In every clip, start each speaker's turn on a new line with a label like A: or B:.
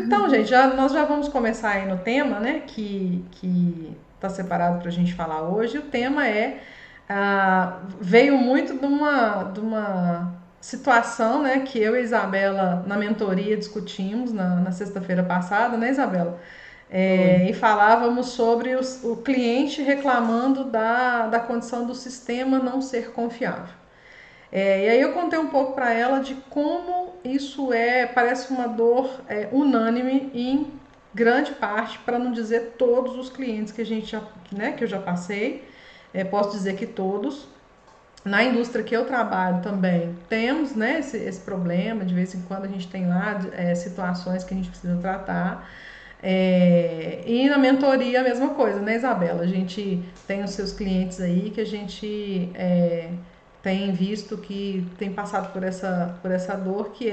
A: Então, gente, nós já vamos começar aí no tema, né, que está separado para a gente falar hoje. O tema veio muito de uma situação, né, que eu e a Isabela, na mentoria, discutimos na sexta-feira passada, né, Isabela?
B: Foi.
A: E falávamos sobre o cliente reclamando da condição do sistema não ser confiável. E aí eu contei um pouco para ela de como isso parece uma dor unânime em grande parte, para não dizer todos os clientes que a gente já, né, que eu já passei, posso dizer que todos. Na indústria que eu trabalho também temos, né, esse problema, de vez em quando a gente tem lá situações que a gente precisa tratar. E na mentoria a mesma coisa, né, Isabela? A gente tem os seus clientes aí que a gente tem visto que tem passado por essa dor que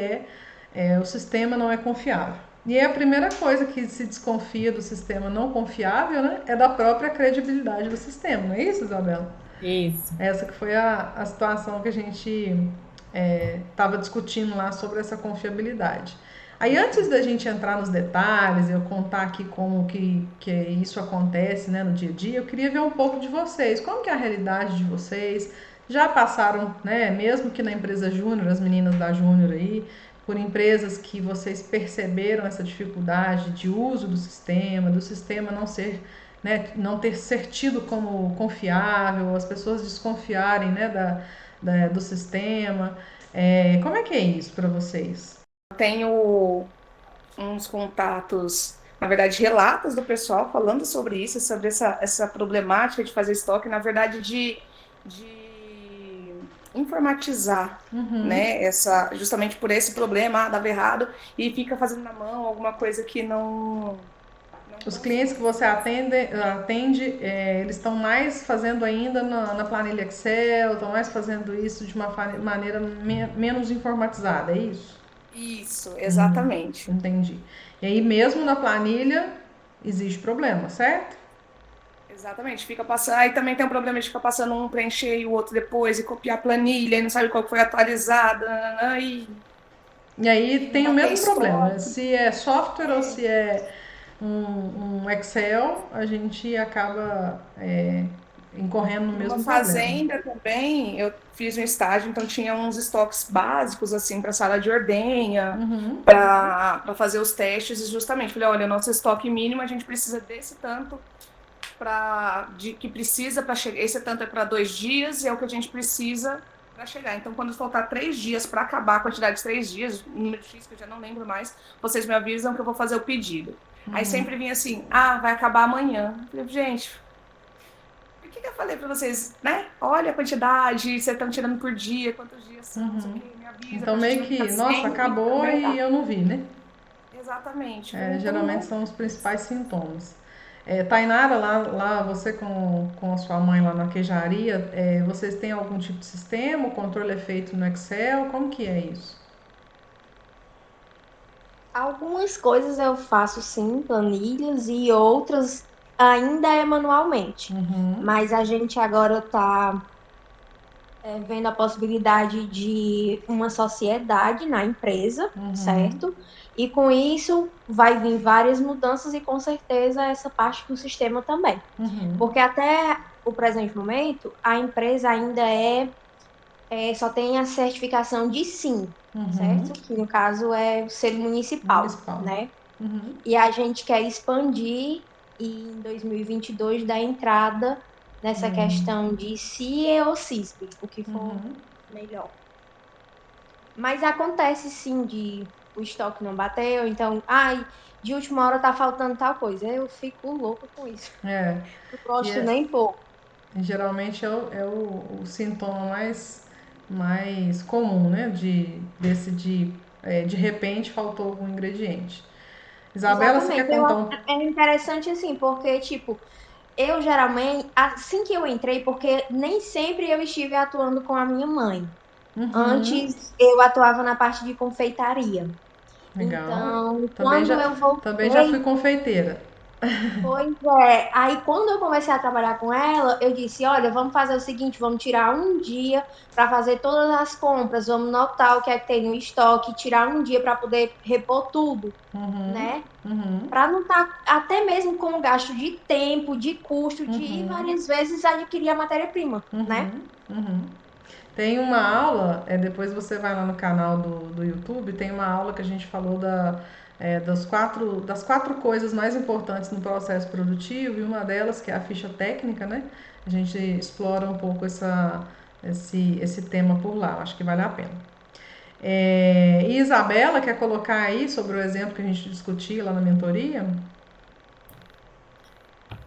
A: o sistema não é confiável. E a primeira coisa que se desconfia do sistema não confiável, né, é da própria credibilidade do sistema, não é isso, Isabela?
B: Isso.
A: Essa que foi a situação que a gente estava discutindo lá sobre essa confiabilidade. Aí antes da gente entrar nos detalhes, eu contar aqui como que isso acontece, né, no dia a dia, eu queria ver um pouco de vocês. Como que é a realidade de vocês? Já passaram, né, mesmo que na empresa Júnior, as meninas da Júnior aí, por empresas que vocês perceberam essa dificuldade de uso do sistema não ser, né, não ter ser tido como confiável, as pessoas desconfiarem, né, do sistema. Como é que é isso para vocês?
B: Tenho uns contatos, na verdade, relatos do pessoal falando sobre isso, sobre essa problemática de fazer estoque, na verdade, de informatizar,
A: Uhum.
B: né? Justamente por esse problema, dava errado, e fica fazendo na mão alguma coisa que não
A: Os clientes que
B: confiam.
A: você atende, eles estão mais fazendo ainda na planilha Excel, estão mais fazendo isso de uma maneira menos informatizada, é isso?
B: Isso, exatamente.
A: Entendi. E aí, mesmo na planilha, existe problema, certo?
B: Exatamente, fica passando. Aí também tem um problema de ficar passando um preencher e o outro depois, e copiar a planilha, e não sabe qual que foi atualizada, nananã,
A: E aí
B: e
A: tem o
B: bater
A: mesmo problema.
B: estoque.
A: Se é software ou
B: É.
A: se é um Excel, a gente acaba incorrendo no
B: Numa
A: mesmo problema.
B: fazenda também, eu fiz um estágio, então tinha uns estoques básicos, assim, para sala de ordenha,
A: Uhum,
B: para fazer os testes, e justamente falei: olha, nosso estoque mínimo a gente precisa desse tanto que precisa para chegar. Esse tanto é para 2 dias e é o que a gente precisa para chegar. Então, quando faltar 3 dias para acabar a quantidade de 3 dias, número X que eu já não lembro mais, vocês me avisam que eu vou fazer o pedido. Aí sempre vinha assim: ah, vai acabar amanhã. Eu falei: gente, por que eu falei para vocês, né? Olha a quantidade, vocês estão tirando por dia, quantos dias são, não sei o
A: uhum.
B: quê, me avisa
A: Então
B: para a gente
A: meio
B: não ficar
A: que, nossa,
B: sem e
A: acabou
B: também
A: e
B: dá.
A: eu não vi, né?
B: Exatamente. Falei: então,
A: Geralmente
B: né?
A: são os principais sintomas. Tainara, lá você com a sua mãe lá na queijaria, vocês têm algum tipo de sistema? O controle é feito no Excel? Como que é isso?
C: Algumas coisas eu faço sim, planilhas, e outras ainda é manualmente.
A: Uhum,
C: Mas a gente agora está vendo a possibilidade de uma sociedade na empresa,
A: uhum,
C: certo? E com isso vai vir várias mudanças e com certeza essa parte do sistema também.
A: uhum,
C: Porque até o presente momento, a empresa ainda só tem a certificação de SIM,
A: uhum.
C: certo? Que no caso é o selo municipal,
A: Municipal.
C: né?
A: Uhum,
C: E a gente quer expandir e em 2022 dar entrada nessa questão de CIE ou CISP, o que for
A: uhum.
C: melhor. Mas acontece sim de o estoque não bateu, então, ai, de última hora tá faltando tal coisa. Eu fico louca com isso.
A: É,
C: Não
A: e
C: gosto nem pouco.
A: geralmente é o sintoma mais comum, né? De repente faltou algum ingrediente. Isabela, você quer
C: Exatamente.
A: contar um.
C: É interessante assim, porque, tipo, eu geralmente, assim que eu entrei, porque nem sempre eu estive atuando com a minha mãe.
A: Uhum,
C: Antes eu atuava na parte de confeitaria.
A: legal.
C: Então,
A: Também
C: quando
A: já,
C: eu
A: também já fui
C: voltei,
A: confeiteira.
C: Pois é, aí quando eu comecei a trabalhar com ela, eu disse, olha, vamos fazer o seguinte, vamos tirar um dia para fazer todas as compras, vamos notar o que é que tem no estoque, tirar um dia para poder repor tudo,
A: Uhum,
C: né?
A: uhum,
C: Para não estar até mesmo com o gasto de tempo, de custo, de ir
A: uhum,
C: várias vezes adquirir a matéria-prima, né?
A: uhum, uhum. Tem uma aula, depois você vai lá no canal do YouTube, tem uma aula que a gente falou das quatro coisas mais importantes no processo produtivo, e uma delas, que é a ficha técnica, né? A gente explora um pouco esse tema por lá, acho que vale a pena. E Isabela, quer colocar aí sobre o exemplo que a gente discutiu lá na mentoria?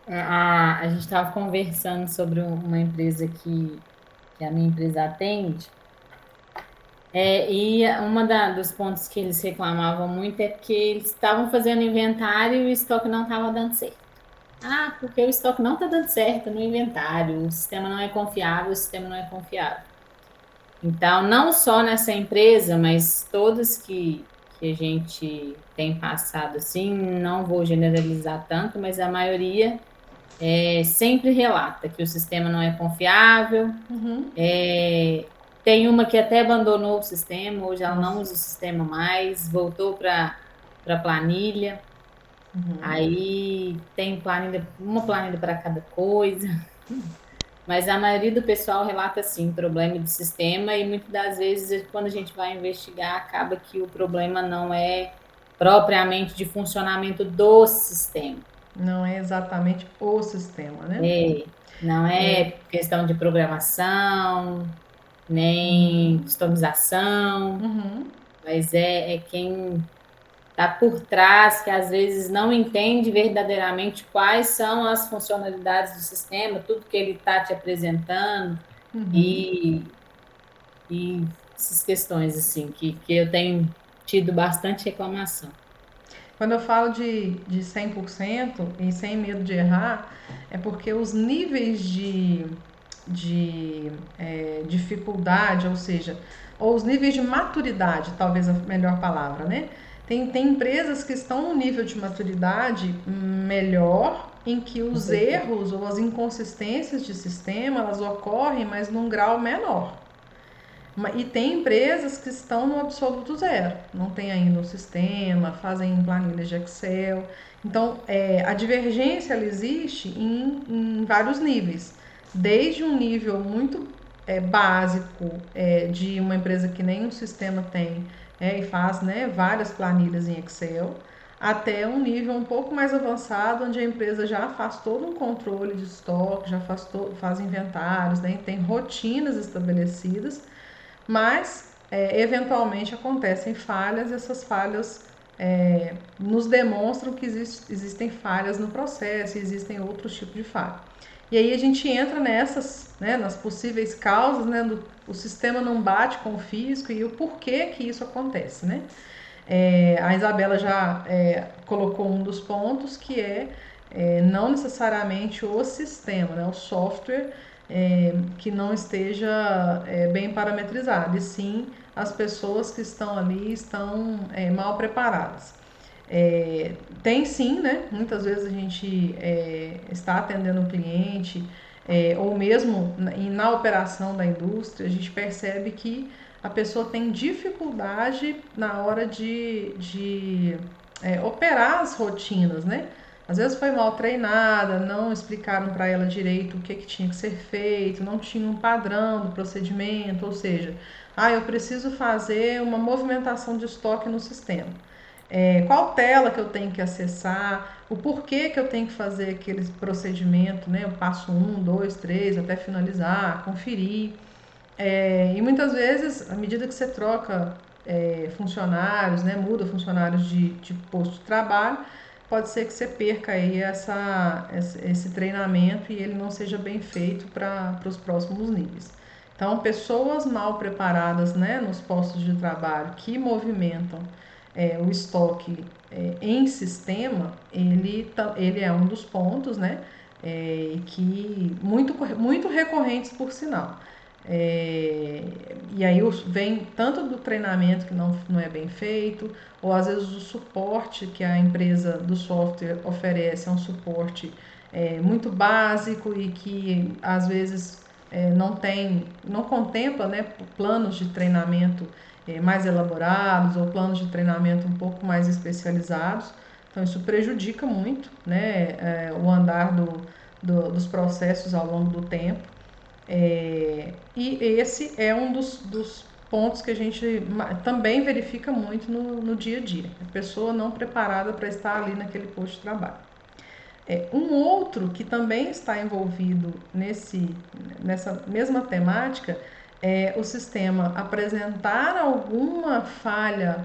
D: A gente estava conversando sobre uma empresa que a minha empresa atende, e dos pontos que eles reclamavam muito é que eles estavam fazendo inventário e o estoque não estava dando certo. Ah, porque o estoque não está dando certo no inventário, o sistema não é confiável, o sistema não é confiável. Então, não só nessa empresa, mas todas que a gente tem passado assim, não vou generalizar tanto, mas a maioria sempre relata que o sistema não é confiável.
A: Uhum.
D: Tem uma que até abandonou o sistema, hoje ela não
A: Nossa.
D: usa o sistema mais, voltou para planilha.
A: Uhum.
D: Aí tem planilha, uma planilha para cada coisa. Mas a maioria do pessoal relata assim, problema de sistema, e muitas das vezes, quando a gente vai investigar, acaba que o problema não é propriamente de funcionamento do sistema.
A: Não é exatamente o sistema, né?
D: Não é questão de programação, nem customização,
A: Uhum.
D: mas é quem está por trás, que às vezes não entende verdadeiramente quais são as funcionalidades do sistema, tudo que ele está te apresentando,
A: Uhum.
D: e, e essas questões assim, que eu tenho tido bastante reclamação.
A: Quando eu falo de 100% e sem medo de errar, é porque os níveis de dificuldade, ou seja, ou os níveis de maturidade, talvez a melhor palavra, né? Tem empresas que estão no nível de maturidade melhor, em que
D: Com
A: os
D: certeza.
A: erros ou as inconsistências de sistema elas ocorrem, mas num grau menor. E tem empresas que estão no absoluto zero, não tem ainda um sistema, fazem planilhas de Excel. Então, a divergência ela existe em vários níveis, desde um nível muito básico de uma empresa que nem um sistema tem e faz, né, várias planilhas em Excel, até um nível um pouco mais avançado, onde a empresa já faz todo um controle de estoque, já faz inventários, né, tem rotinas estabelecidas, mas eventualmente acontecem falhas, e essas falhas nos demonstram que existem falhas no processo e existem outros tipos de falha. E aí a gente entra nessas, né, nas possíveis causas, né, o sistema não bate com o físico e o porquê que isso acontece, né? A Isabela já colocou um dos pontos que não necessariamente o sistema, né, o software que não esteja bem parametrizado, e sim as pessoas que estão ali estão mal preparadas. Tem sim, né? Muitas vezes a gente está atendendo um cliente, ou mesmo na operação da indústria, a gente percebe que a pessoa tem dificuldade na hora de operar as rotinas, né? Às vezes foi mal treinada, não explicaram para ela direito o que tinha que ser feito, não tinha um padrão do procedimento, ou seja, eu preciso fazer uma movimentação de estoque no sistema. Qual tela que eu tenho que acessar, o porquê que eu tenho que fazer aquele procedimento, né? O passo 1, 2, 3 até finalizar, conferir. E muitas vezes, à medida que você troca funcionários, né, muda funcionários de posto de trabalho, pode ser que você perca aí esse treinamento e ele não seja bem feito para os próximos níveis. Então, pessoas mal preparadas, né, nos postos de trabalho que movimentam o estoque em sistema, ele é um dos pontos, né, que muito recorrentes por sinal. E aí vem tanto do treinamento que não é bem feito, ou às vezes o suporte que a empresa do software oferece é um suporte muito básico e que às vezes não contempla, né, planos de treinamento mais elaborados ou planos de treinamento um pouco mais especializados. Então isso prejudica muito, né, o andar dos processos ao longo do tempo. E esse é um dos pontos que a gente também verifica muito no dia a dia. A pessoa não preparada para estar ali naquele posto de trabalho. Um outro que também está envolvido nessa mesma temática é o sistema apresentar alguma falha,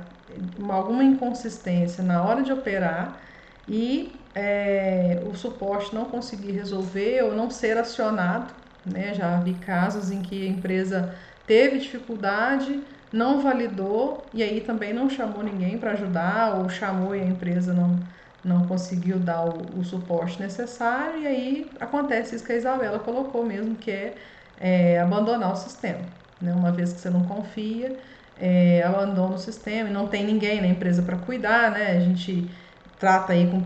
A: alguma inconsistência na hora de operar e o suporte não conseguir resolver ou não ser acionado, né? Já vi casos em que a empresa teve dificuldade, não validou e aí também não chamou ninguém para ajudar, ou chamou e a empresa não conseguiu dar o suporte necessário, e aí acontece isso que a Isabela colocou mesmo, que abandonar o sistema, né? Uma vez que você não confia, abandona o sistema e não tem ninguém na empresa para cuidar, né? A gente trata aí com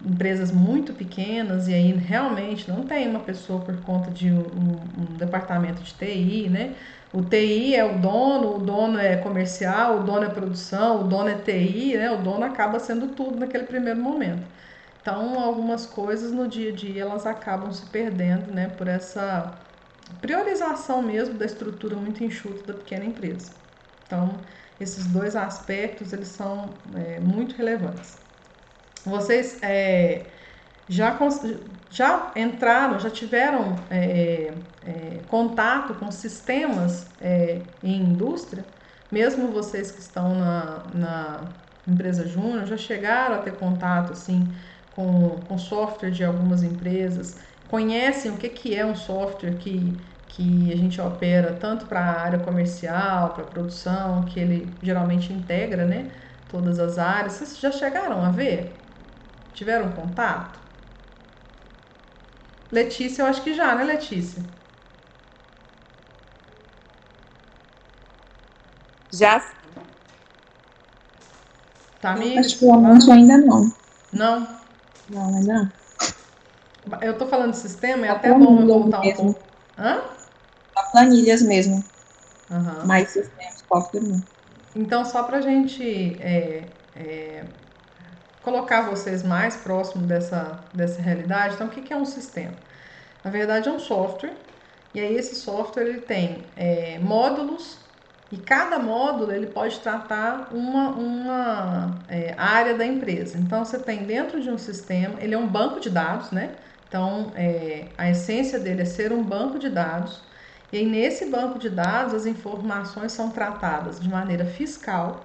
A: empresas muito pequenas e aí realmente não tem uma pessoa por conta de um departamento de TI, né? O TI é o dono é comercial, o dono é produção, o dono é TI, né? O dono acaba sendo tudo naquele primeiro momento. Então, algumas coisas no dia a dia elas acabam se perdendo, né? Por essa priorização mesmo da estrutura muito enxuta da pequena empresa. Então, esses dois aspectos eles são muito relevantes. Vocês já entraram, já tiveram contato com sistemas em indústria? Mesmo vocês que estão na empresa júnior, já chegaram a ter contato assim com software de algumas empresas? Conhecem o que é um software que a gente opera tanto para a área comercial, para a produção, que ele geralmente integra, né, todas as áreas? Vocês já chegaram a ver? Tiveram contato? Letícia, eu acho que já, né, Letícia?
E: Já
A: Tamires?
F: particularmente ainda não.
A: Não?
F: Não, ainda não.
A: Eu tô falando de sistema, é
F: Só
A: até bom eu
F: planilhas
A: voltar um
F: mesmo.
A: pouco. Hã?
F: Só planilhas mesmo.
A: Aham.
F: Mais sistemas, software não.
A: Então, só pra gente colocar vocês mais próximo dessa realidade, então o que é um sistema? Na verdade, é um software, e aí esse software ele tem módulos, e cada módulo ele pode tratar uma área da empresa. Então, você tem dentro de um sistema, ele é um banco de dados, né? Então, a essência dele é ser um banco de dados, e aí nesse banco de dados as informações são tratadas de maneira fiscal,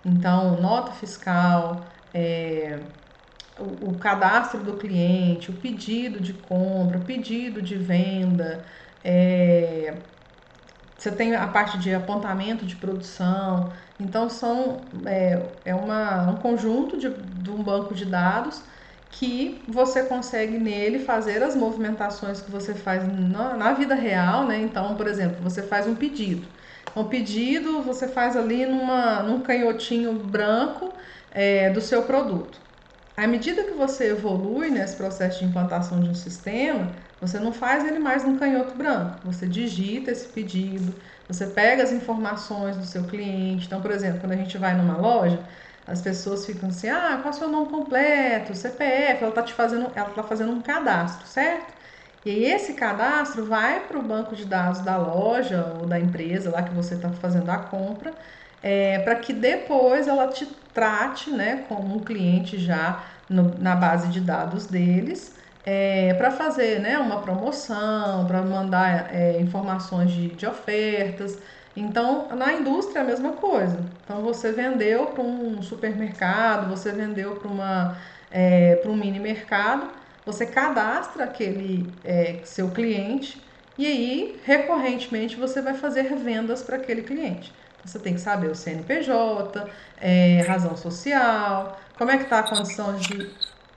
A: então nota fiscal, o cadastro do cliente, o pedido de compra, o pedido de venda, você tem a parte de apontamento de produção. Então um conjunto de um banco de dados que você consegue nele fazer as movimentações que você faz na vida real, né? Então, por exemplo, você faz um pedido. Um pedido você faz ali num canhotinho branco do seu produto. À medida que você evolui nesse processo de implantação de um sistema, você não faz ele mais num canhoto branco. Você digita esse pedido, você pega as informações do seu cliente. Então, por exemplo, quando a gente vai numa loja, as pessoas ficam assim: qual é o seu nome completo, CPF, ela tá fazendo um cadastro, certo? E aí esse cadastro vai para o banco de dados da loja ou da empresa lá que você está fazendo a compra, para que depois ela te trate, né, como um cliente já na base de dados deles, para fazer, né, uma promoção, para mandar informações de ofertas. Então, na indústria é a mesma coisa. Então, você vendeu para um supermercado, você vendeu para um mini mercado, você cadastra aquele seu cliente e aí, recorrentemente, você vai fazer vendas para aquele cliente. Então, você tem que saber o CNPJ, razão social, como é que está a condição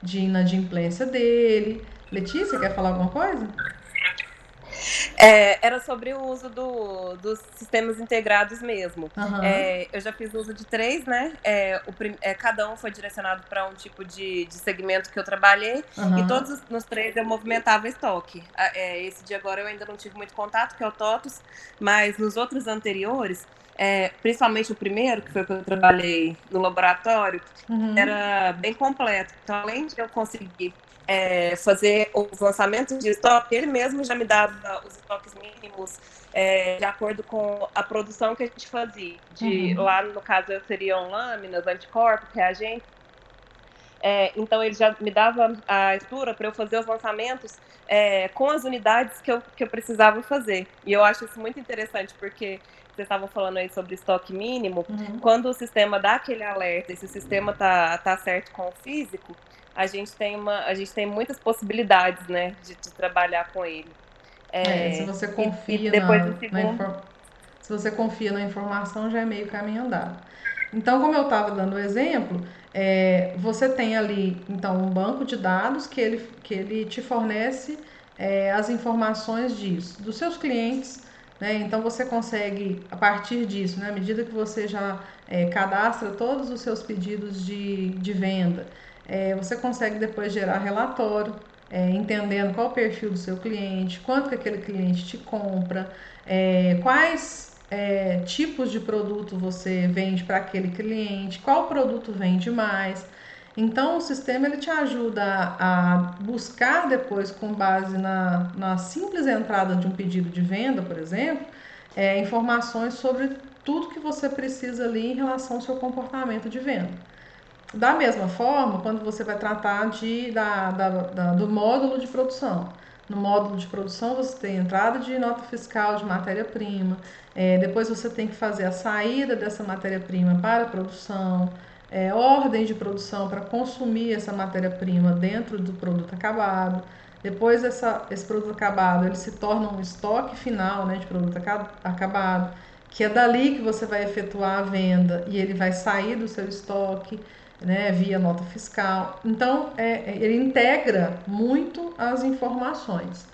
A: de inadimplência dele. Letícia, quer falar alguma coisa?
E: Era sobre o uso dos sistemas integrados mesmo.
A: Aham,
E: Eu já fiz uso de 3, né? Cada um foi direcionado para um tipo de segmento que eu trabalhei, e
A: aham,
E: todos nos 3 eu movimentava estoque. Esse de agora eu ainda não tive muito contato, que é o TOTUS, mas nos outros anteriores, principalmente o primeiro, que foi o que eu trabalhei no laboratório,
A: uhum,
E: era bem completo. Então, além de eu conseguir fazer os lançamentos de estoque, ele mesmo já me dava os estoques mínimos de acordo com a produção que a gente fazia.
A: uhum.
E: Lá, no caso, seriam lâminas, anticorpos, reagentes. Então, ele já me dava a estrutura para eu fazer os lançamentos com as unidades que eu precisava fazer. E eu acho isso muito interessante, porque vocês estavam falando aí sobre estoque mínimo.
A: Uhum.
E: Quando o sistema dá aquele alerta, e se o sistema tá certo com o físico, a gente tem muitas possibilidades, né, de trabalhar com ele.
A: Se você
E: E
A: confia
E: depois o segundo.
A: se você confia na informação, já é meio caminho andado. Então, como eu estava dando o exemplo, você tem ali então um banco de dados que ele te fornece as informações disso, dos seus clientes, né? Então você consegue, a partir disso, né, à medida que você já cadastra todos os seus pedidos de venda, você consegue depois gerar relatório, entendendo qual o perfil do seu cliente, quanto que aquele cliente te compra, quais tipos de produto você vende para aquele cliente, qual produto vende mais. Então o sistema ele te ajuda a buscar depois, com base na simples entrada de um pedido de venda, por exemplo, informações sobre tudo que você precisa ali em relação ao seu comportamento de venda. Da mesma forma, quando você vai tratar do módulo de produção. No módulo de produção você tem entrada de nota fiscal de matéria-prima, depois você tem que fazer a saída dessa matéria-prima para a produção, ordem de produção para consumir essa matéria-prima dentro do produto acabado. Depois esse produto acabado ele se torna um estoque final, né, de produto acabado, que é dali que você vai efetuar a venda e ele vai sair do seu estoque, né, via nota fiscal. Então, ele integra muito as informações.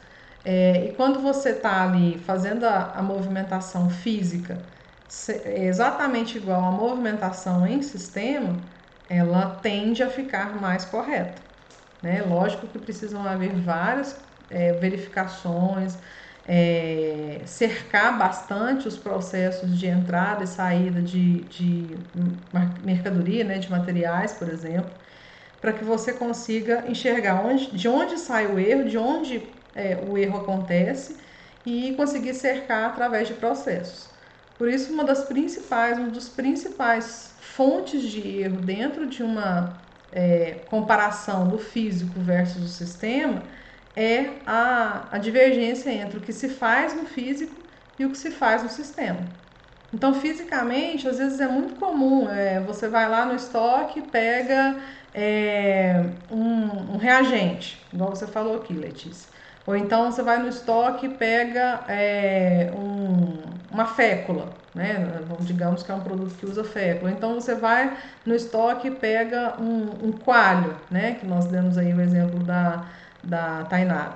A: E quando você está ali fazendo a movimentação física exatamente igual à movimentação em sistema, ela tende a ficar mais correta, né? Lógico que precisam haver várias verificações, cercar bastante os processos de entrada e saída de mercadoria, né, de materiais, por exemplo, para que você consiga enxergar de onde sai o erro, de onde o erro acontece e conseguir cercar através de processos. Por isso, uma dos principais fontes de erro dentro de uma comparação do físico versus o sistema é a divergência entre o que se faz no físico e o que se faz no sistema. Então, fisicamente, às vezes é muito comum, você vai lá no estoque, pega um reagente, igual você falou aqui, Letícia. Ou então você vai no estoque e pega uma fécula, né? Digamos que é um produto que usa fécula. Então você vai no estoque e pega um coalho, né? Que nós demos aí o exemplo da Tainara.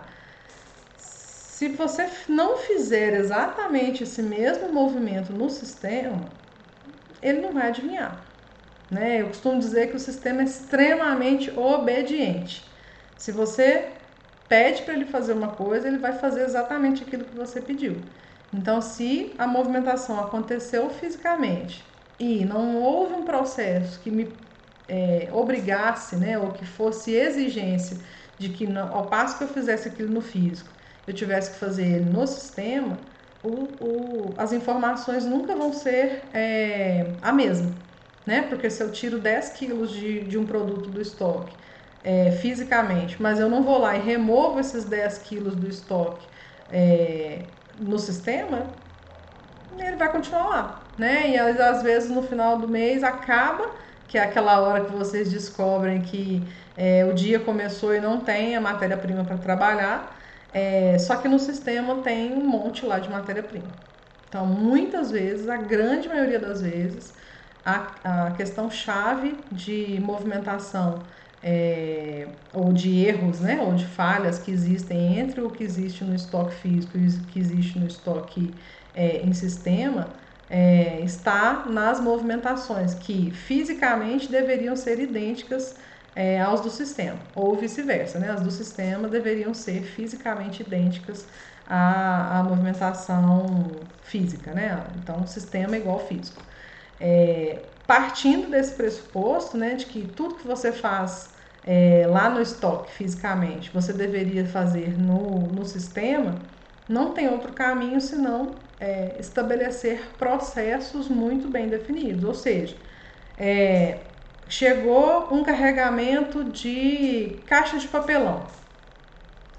A: Se você não fizer exatamente esse mesmo movimento no sistema, ele não vai adivinhar, né? Eu costumo dizer que o sistema é extremamente obediente. Se você pede para ele fazer uma coisa, ele vai fazer exatamente aquilo que você pediu. Então, se a movimentação aconteceu fisicamente e não houve um processo que me obrigasse, né, ou que fosse exigência de que, ao passo que eu fizesse aquilo no físico, eu tivesse que fazer ele no sistema, as informações nunca vão ser a mesma, né? Porque se eu tiro 10 quilos de um produto do estoque fisicamente, mas eu não vou lá e removo esses 10 quilos do estoque no sistema, ele vai continuar lá, né? E às vezes no final do mês acaba, que é aquela hora que vocês descobrem que o dia começou e não tem a matéria-prima para trabalhar, só que no sistema tem um monte lá de matéria-prima. Então, muitas vezes, a grande maioria das vezes, a questão chave de movimentação ou de erros, né, ou de falhas que existem entre o que existe no estoque físico e o que existe no estoque em sistema, está nas movimentações que fisicamente deveriam ser idênticas aos do sistema, ou vice-versa, né? As do sistema deveriam ser fisicamente idênticas à movimentação física, né? Então, sistema é igual físico. Partindo desse pressuposto, né, de que tudo que você faz lá no estoque fisicamente, você deveria fazer no sistema, não tem outro caminho senão estabelecer processos muito bem definidos. Ou seja, chegou um carregamento de caixa de papelão,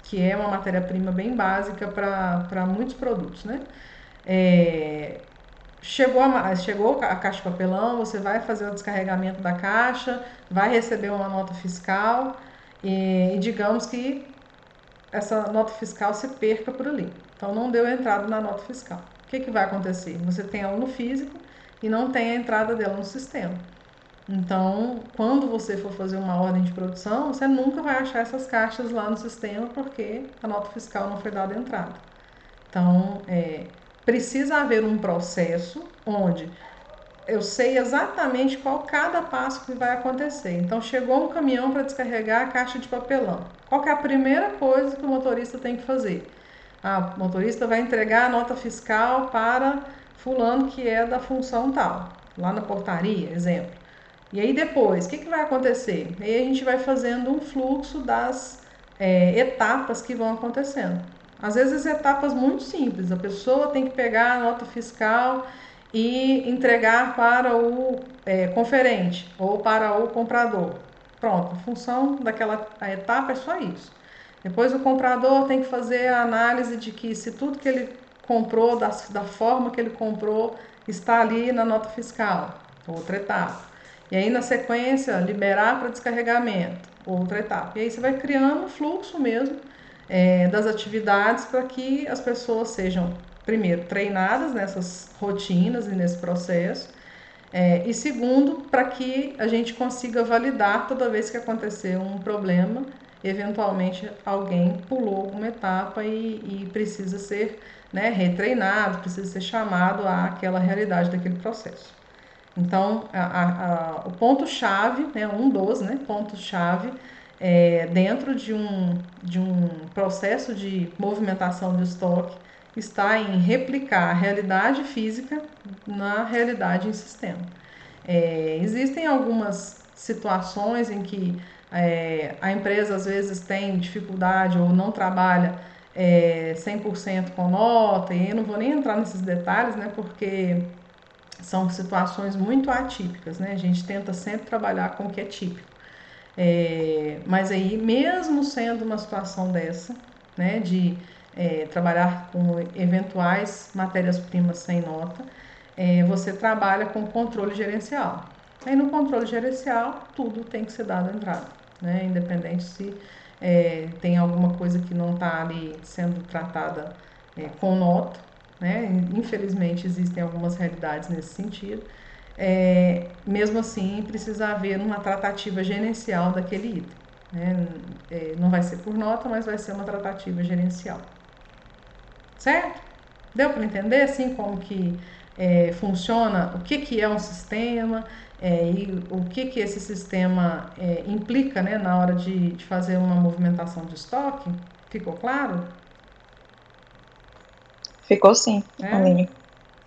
A: que é uma matéria-prima bem básica para muitos produtos, né? Chegou a caixa de papelão, você vai fazer o descarregamento da caixa, vai receber uma nota fiscal e digamos que essa nota fiscal se perca por ali. Então, não deu entrada na nota fiscal. O que vai acontecer? Você tem ela no físico e não tem a entrada dela no sistema. Então, quando você for fazer uma ordem de produção, você nunca vai achar essas caixas lá no sistema porque a nota fiscal não foi dada entrada. Então, precisa haver um processo onde eu sei exatamente qual cada passo que vai acontecer. Então, chegou um caminhão para descarregar a caixa de papelão. Qual que é a primeira coisa que o motorista tem que fazer? O motorista vai entregar a nota fiscal para fulano que é da função tal, lá na portaria, exemplo. E aí depois, o que vai acontecer? Aí a gente vai fazendo um fluxo das etapas que vão acontecendo. Às vezes etapas muito simples, a pessoa tem que pegar a nota fiscal e entregar para o conferente ou para o comprador. Pronto, a função daquela etapa é só isso. Depois o comprador tem que fazer a análise de que se tudo que ele comprou, da forma que ele comprou, está ali na nota fiscal, outra etapa. E aí na sequência, liberar para descarregamento, outra etapa. E aí você vai criando um fluxo mesmo das atividades para que as pessoas sejam, primeiro, treinadas nessas rotinas e nesse processo, e segundo, para que a gente consiga validar toda vez que acontecer um problema, eventualmente alguém pulou alguma etapa e precisa ser retreinado, precisa ser chamado àquela realidade daquele processo. Então, o ponto-chave, um dos pontos-chave dentro de um processo de movimentação de estoque está em replicar a realidade física na realidade em sistema. Existem algumas situações em que a empresa às vezes tem dificuldade ou não trabalha 100% com nota, e eu não vou nem entrar nesses detalhes, porque são situações muito atípicas, A gente tenta sempre trabalhar com o que é típico. Mas aí, mesmo sendo uma situação dessa, de trabalhar com eventuais matérias-primas sem nota, você trabalha com controle gerencial. Aí no controle gerencial, tudo tem que ser dado entrada, independente se tem alguma coisa que não está ali sendo tratada com nota, Infelizmente existem algumas realidades nesse sentido. Mesmo assim, precisa haver uma tratativa gerencial daquele item. Não vai ser por nota, mas vai ser uma tratativa gerencial. Certo? Deu para entender assim como que funciona, o que é um sistema e o que esse sistema implica na hora de fazer uma movimentação de estoque? Ficou claro?
F: Ficou sim, Aline.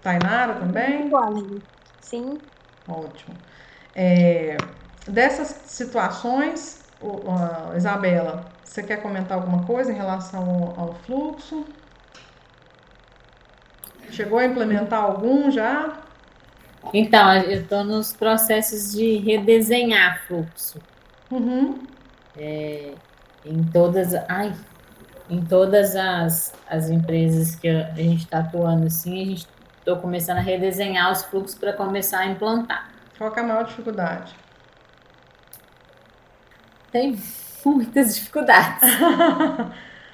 A: Tainara também?
C: Ficou, Aline. Sim.
A: Ótimo. Dessas situações, Isabela, você quer comentar alguma coisa em relação ao fluxo? Chegou a implementar algum já?
D: Então, eu estou nos processos de redesenhar fluxo.
A: Uhum.
D: Em todas as empresas que a gente está atuando assim, a gente está começando a redesenhar os fluxos para começar a implantar.
A: Qual que é a maior dificuldade?
D: Tem muitas dificuldades.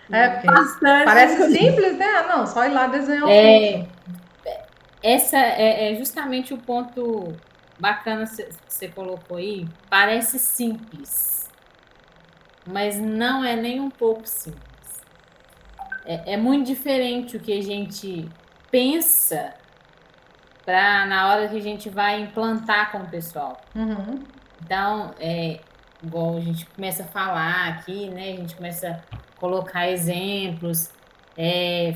A: Porque
D: Bastante
A: parece
D: dificuldade.
A: simples, né? Não, só ir lá desenhar o fluxo.
D: Essa é justamente o ponto bacana que você colocou aí. Parece simples, mas não é nem um pouco simples. É muito diferente o que a gente pensa para na hora que a gente vai implantar com o pessoal.
A: Uhum.
D: Então, igual a gente começa a falar aqui, né? A gente começa a colocar exemplos,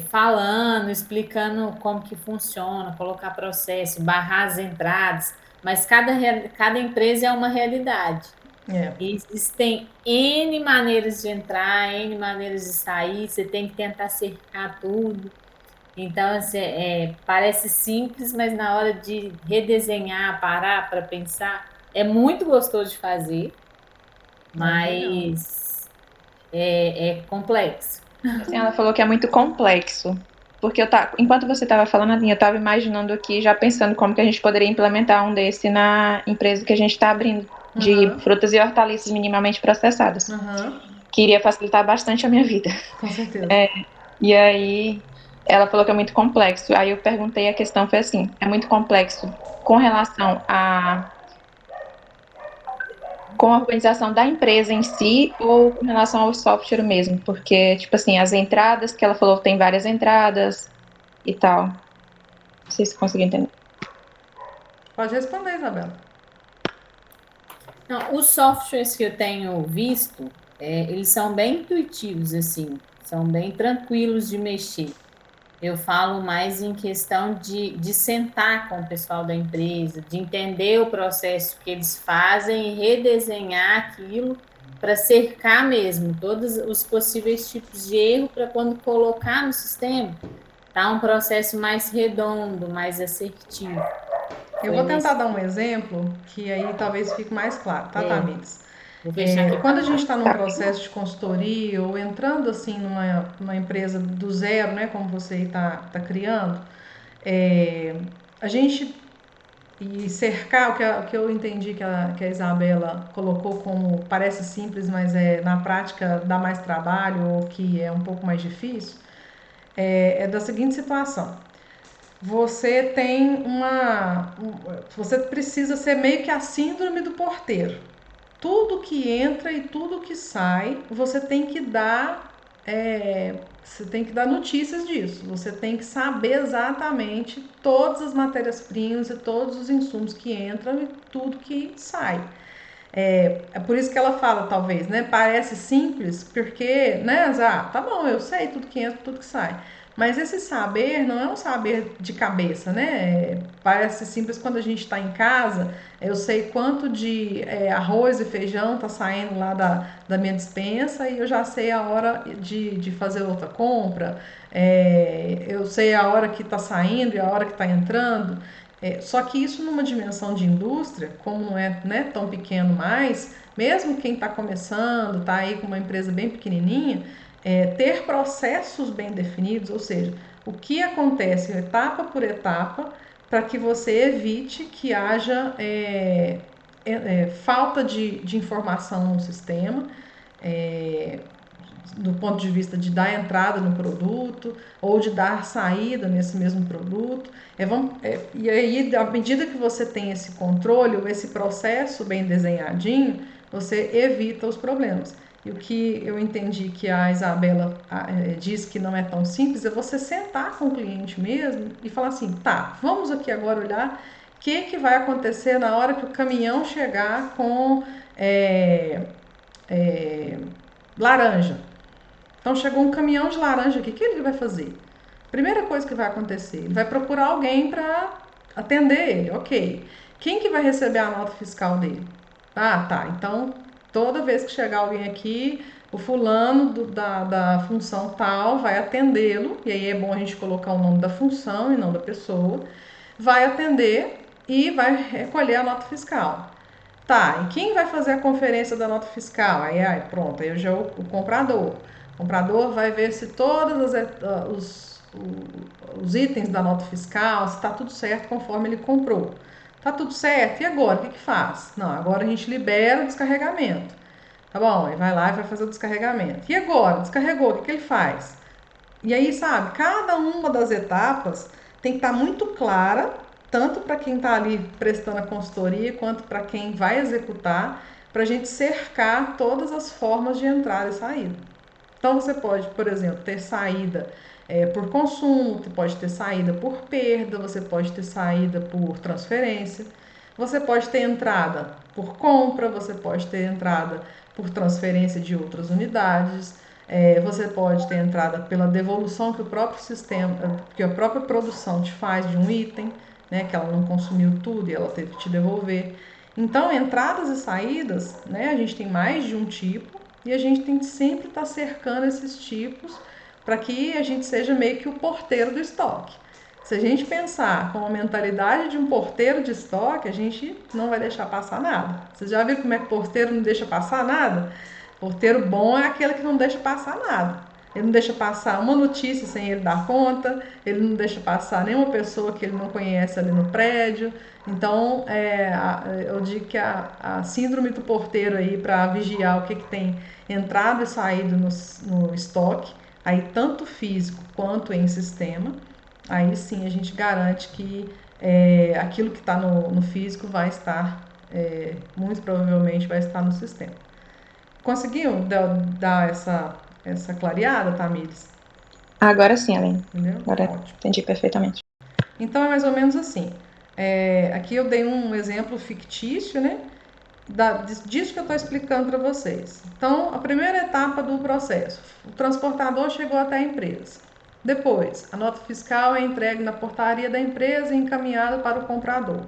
D: falando, explicando como que funciona, colocar processo, barrar as entradas, mas cada empresa é uma realidade.
A: É.
D: E existem N maneiras de entrar, N maneiras de sair, você tem que tentar cercar tudo. Então, assim, parece simples, mas na hora de redesenhar, parar para pensar, é muito gostoso de fazer,
A: Legal.
D: mas é complexo.
F: Assim, ela falou que é muito complexo. Porque enquanto você estava falando, Aninha, eu estava imaginando aqui, já pensando como que a gente poderia implementar um desse na empresa que a gente está abrindo, de
A: Uhum.
F: frutas e hortaliças minimamente processadas.
A: Uhum.
F: Que iria facilitar bastante a minha vida.
A: Com certeza.
F: E aí, ela falou que é muito complexo. Aí eu perguntei, a questão foi assim, é muito complexo com relação com a organização da empresa em si ou com relação ao software mesmo? Porque, tipo assim, as entradas, que ela falou, tem várias entradas e tal. Não sei se conseguiu entender.
A: Pode responder, Isabela.
D: Não, os softwares que eu tenho visto, eles são bem intuitivos, assim, são bem tranquilos de mexer. Eu falo mais em questão de sentar com o pessoal da empresa, de entender o processo que eles fazem e redesenhar aquilo para cercar mesmo todos os possíveis tipos de erro para quando colocar no sistema, tá um processo mais redondo, mais assertivo.
A: Eu vou tentar dar um exemplo que aí talvez fique mais claro, tá, Tamires?
D: Vou fechar aqui
A: Quando
D: para
A: a gente está num processo de consultoria ou entrando assim numa empresa do zero, né, como você está criando, a gente e cercar o que eu entendi que a Isabela colocou como parece simples, mas na prática dá mais trabalho ou que é um pouco mais difícil, é da seguinte situação. Você tem você precisa ser meio que a síndrome do porteiro. Tudo que entra e tudo que sai, você tem que dar notícias disso. Você tem que saber exatamente todas as matérias-primas e todos os insumos que entram e tudo que sai. É por isso que ela fala, talvez, né? Parece simples, porque, né? Tá bom, eu sei tudo que entra, tudo que sai. Mas esse saber não é um saber de cabeça, né? Parece simples quando a gente está em casa. Eu sei quanto de arroz e feijão tá saindo lá da minha despensa e eu já sei a hora de fazer outra compra. Eu sei a hora que tá saindo e a hora que tá entrando. Só que isso numa dimensão de indústria, como não é, né, tão pequeno mais, mesmo quem está começando, está aí com uma empresa bem pequenininha, ter processos bem definidos, ou seja, o que acontece etapa por etapa, para que você evite que haja falta de informação no sistema, é, do ponto de vista de dar entrada no produto ou de dar saída nesse mesmo produto. E aí, à medida que você tem esse controle ou esse processo bem desenhadinho, você evita os problemas. E o que eu entendi que a Isabela diz que não é tão simples é você sentar com o cliente mesmo e falar assim, tá, vamos aqui agora olhar o que vai acontecer na hora que o caminhão chegar com laranja. Então chegou um caminhão de laranja aqui, o que ele vai fazer? Primeira coisa que vai acontecer, ele vai procurar alguém para atender ele, ok. Quem que vai receber a nota fiscal dele? Ah, tá. Então toda vez que chegar alguém aqui, o fulano da função tal vai atendê-lo, e aí é bom a gente colocar o nome da função e não da pessoa, vai atender e vai recolher a nota fiscal. Tá, e quem vai fazer a conferência da nota fiscal? Aí pronto, aí já o comprador. O comprador vai ver se todos os itens da nota fiscal, se está tudo certo conforme ele comprou. Tá tudo certo? E agora? O que faz? Não, agora a gente libera o descarregamento. Tá bom, ele vai lá e vai fazer o descarregamento. E agora? Descarregou, o que ele faz? E aí, sabe, cada uma das etapas tem que estar muito clara, tanto para quem está ali prestando a consultoria, quanto para quem vai executar, para a gente cercar todas as formas de entrada e saída. Então você pode, por exemplo, ter saída por consumo, você pode ter saída por perda, você pode ter saída por transferência, você pode ter entrada por compra, você pode ter entrada por transferência de outras unidades, você pode ter entrada pela devolução que o próprio sistema, que a própria produção te faz de um item, né, que ela não consumiu tudo e ela teve que te devolver. Então, entradas e saídas, né, a gente tem mais de um tipo e a gente tem que sempre estar cercando esses tipos para que a gente seja meio que o porteiro do estoque. Se a gente pensar com a mentalidade de um porteiro de estoque, a gente não vai deixar passar nada. Vocês já viram como é que o porteiro não deixa passar nada? Porteiro bom é aquele que não deixa passar nada. Ele não deixa passar uma notícia sem ele dar conta, ele não deixa passar nenhuma pessoa que ele não conhece ali no prédio. Então, eu digo que a síndrome do porteiro aí para vigiar o que tem entrado e saído no estoque, aí tanto físico quanto em sistema, aí sim a gente garante que aquilo que está no físico vai estar, muito provavelmente vai estar no sistema. Conseguiu dar essa clareada, Tamires?
F: Agora sim, Aline.
A: Entendeu?
F: Agora
A: Ótimo.
F: entendi perfeitamente.
A: Então é mais ou menos assim. Aqui eu dei um exemplo fictício, né? Disso que eu estou explicando para vocês. Então, a primeira etapa do processo: o transportador chegou até a empresa. Depois, a nota fiscal é entregue na portaria da empresa e encaminhada para o comprador.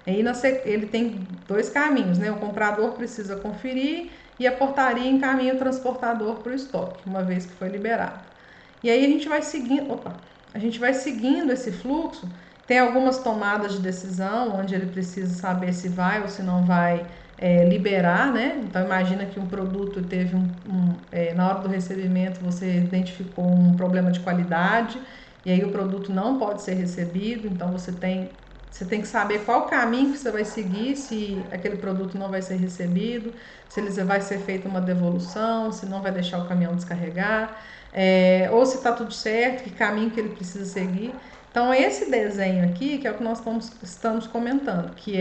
A: Aí ele tem dois caminhos, né? O comprador precisa conferir e a portaria encaminha o transportador para o estoque, uma vez que foi liberado. E aí a gente vai seguindo esse fluxo. Tem algumas tomadas de decisão onde ele precisa saber se vai ou se não vai liberar, né? Então imagina que um produto teve na hora do recebimento você identificou um problema de qualidade e aí o produto não pode ser recebido, então você tem que saber qual caminho que você vai seguir se aquele produto não vai ser recebido, se vai ser feita uma devolução, se não vai deixar o caminhão descarregar, ou se está tudo certo, que caminho que ele precisa seguir. Então, esse desenho aqui, que é o que nós estamos comentando, que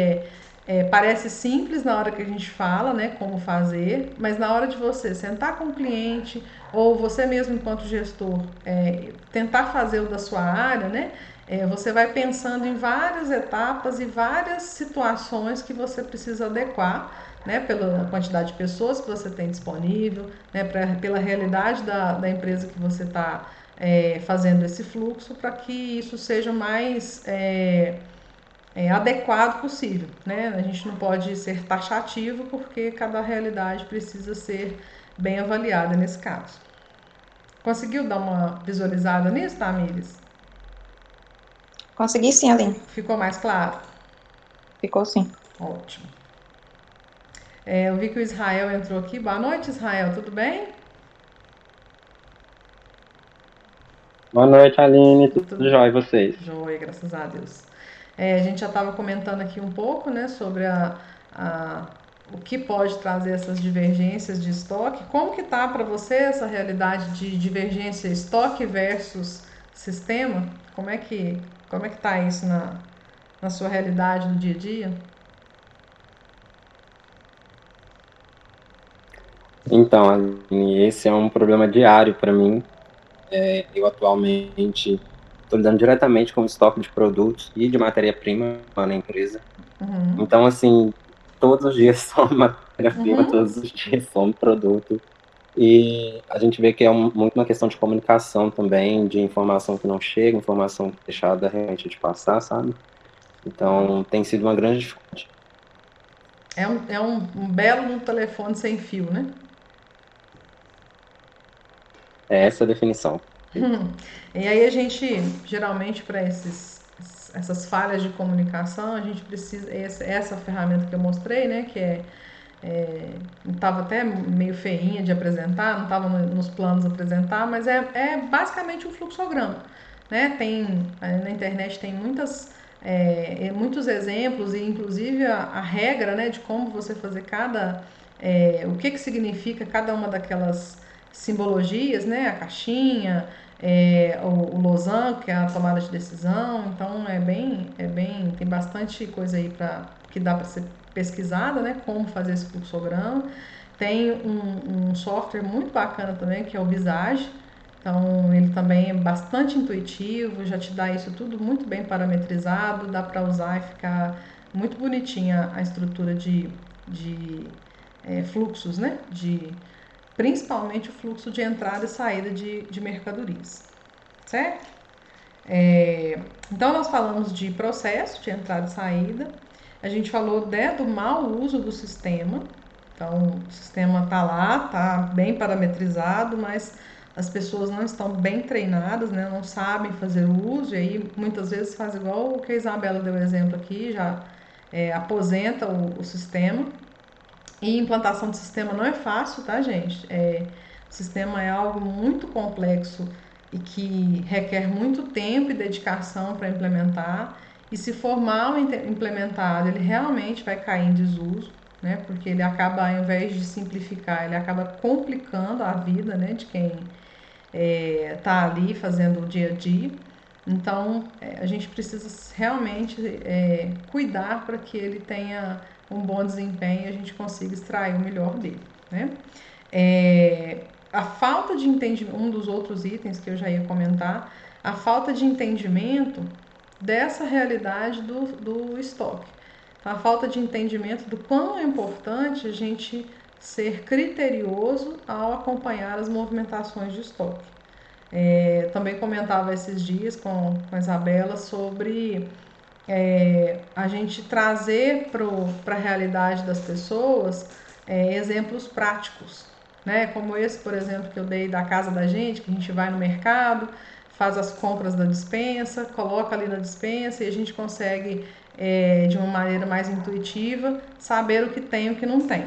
A: parece simples na hora que a gente fala, né, como fazer, mas na hora de você sentar com o cliente, ou você mesmo enquanto gestor, tentar fazer o da sua área, né, você vai pensando em várias etapas e várias situações que você precisa adequar, né, pela quantidade de pessoas que você tem disponível, né, pela realidade da empresa que você está fazendo esse fluxo, para que isso seja o mais adequado possível, né? A gente não pode ser taxativo porque cada realidade precisa ser bem avaliada nesse caso. Conseguiu dar uma visualizada nisso, Tamires?
F: Consegui sim, Aline.
A: Ficou mais claro?
F: Ficou sim.
A: Ótimo. Eu vi que o Israel entrou aqui. Boa noite, Israel. Tudo bem?
G: Boa noite, Aline. Tudo jóia e vocês?
A: Joia, graças a Deus. A gente já estava comentando aqui um pouco, né, sobre o que pode trazer essas divergências de estoque. Como que tá para você essa realidade de divergência estoque versus sistema? Como é que tá isso na sua realidade no dia a dia?
G: Então, Aline, esse é um problema diário para mim. Eu atualmente estou lidando diretamente com o estoque de produtos e de matéria-prima na empresa.
A: Uhum.
G: Então, assim, todos os dias são matéria-prima, todos os dias são produto. E a gente vê que é muito uma questão de comunicação também, de informação que não chega, informação deixada realmente de passar, sabe? Então, tem sido uma grande dificuldade.
A: É um belo telefone sem fio, né?
G: É essa a definição.
A: E aí a gente, geralmente, para essas falhas de comunicação, a gente precisa, essa ferramenta que eu mostrei, né, que estava até meio feinha de apresentar, não estava nos planos apresentar, mas é basicamente um fluxograma, né? Na internet tem muitos exemplos e inclusive a regra, né, de como você fazer o que significa cada uma daquelas simbologias, né? A caixinha, o losango, que é a tomada de decisão. Então tem bastante coisa aí que dá para ser pesquisada, né? Como fazer esse fluxograma. Tem um software muito bacana também, que é o Visage. Então, ele também é bastante intuitivo, já te dá isso tudo muito bem parametrizado, dá para usar e ficar muito bonitinha a estrutura de fluxos, né? Principalmente o fluxo de entrada e saída de mercadorias, certo? Então, nós falamos de processo de entrada e saída, a gente falou do mau uso do sistema. Então, o sistema está lá, está bem parametrizado, mas as pessoas não estão bem treinadas, né? Não sabem fazer o uso, e aí muitas vezes faz igual o que a Isabela deu exemplo aqui, já aposenta o sistema. E implantação de sistema não é fácil, tá, gente? O sistema é algo muito complexo e que requer muito tempo e dedicação para implementar. E se for mal implementado, ele realmente vai cair em desuso, né? Porque ele acaba, ao invés de simplificar, ele acaba complicando a vida, né, de quem tá ali fazendo o dia a dia. Então, a gente precisa realmente cuidar para que ele tenha um bom desempenho e a gente consiga extrair o melhor dele, né? A falta de entendimento, um dos outros itens que eu já ia comentar, a falta de entendimento dessa realidade do estoque. A falta de entendimento do quão é importante a gente ser criterioso ao acompanhar as movimentações de estoque. Também comentava esses dias com a Isabela sobre a gente trazer para a realidade das pessoas exemplos práticos, né? Como esse, por exemplo, que eu dei da casa da gente, que a gente vai no mercado, faz as compras da despensa, coloca ali na despensa e a gente consegue, de uma maneira mais intuitiva, saber o que tem e o que não tem.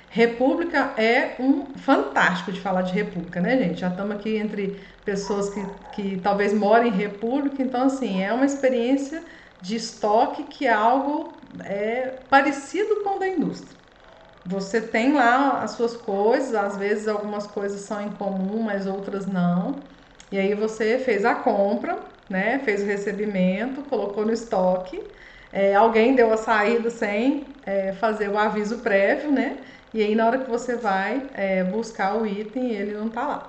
A: República é fantástico de falar de República, né, gente? Já estamos aqui entre pessoas que talvez morem em República, então, assim, é uma experiência de estoque que é algo parecido com o da indústria. Você tem lá as suas coisas, às vezes algumas coisas são em comum, mas outras não. E aí você fez a compra, né? Fez o recebimento, colocou no estoque. Alguém deu a saída sem fazer o aviso prévio, né? E aí na hora que você vai buscar o item, ele não tá lá.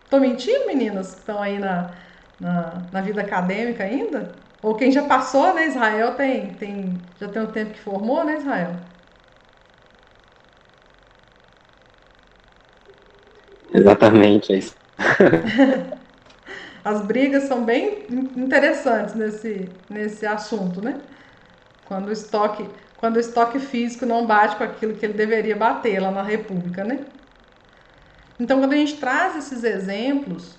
A: Tô mentindo, meninas que estão aí na vida acadêmica ainda? Ou quem já passou, né? Israel já tem um tempo que formou, né, Israel?
G: Exatamente, é isso.
A: As brigas são bem interessantes nesse assunto, né? Quando o estoque físico não bate com aquilo que ele deveria bater lá na República, né? Então, quando a gente traz esses exemplos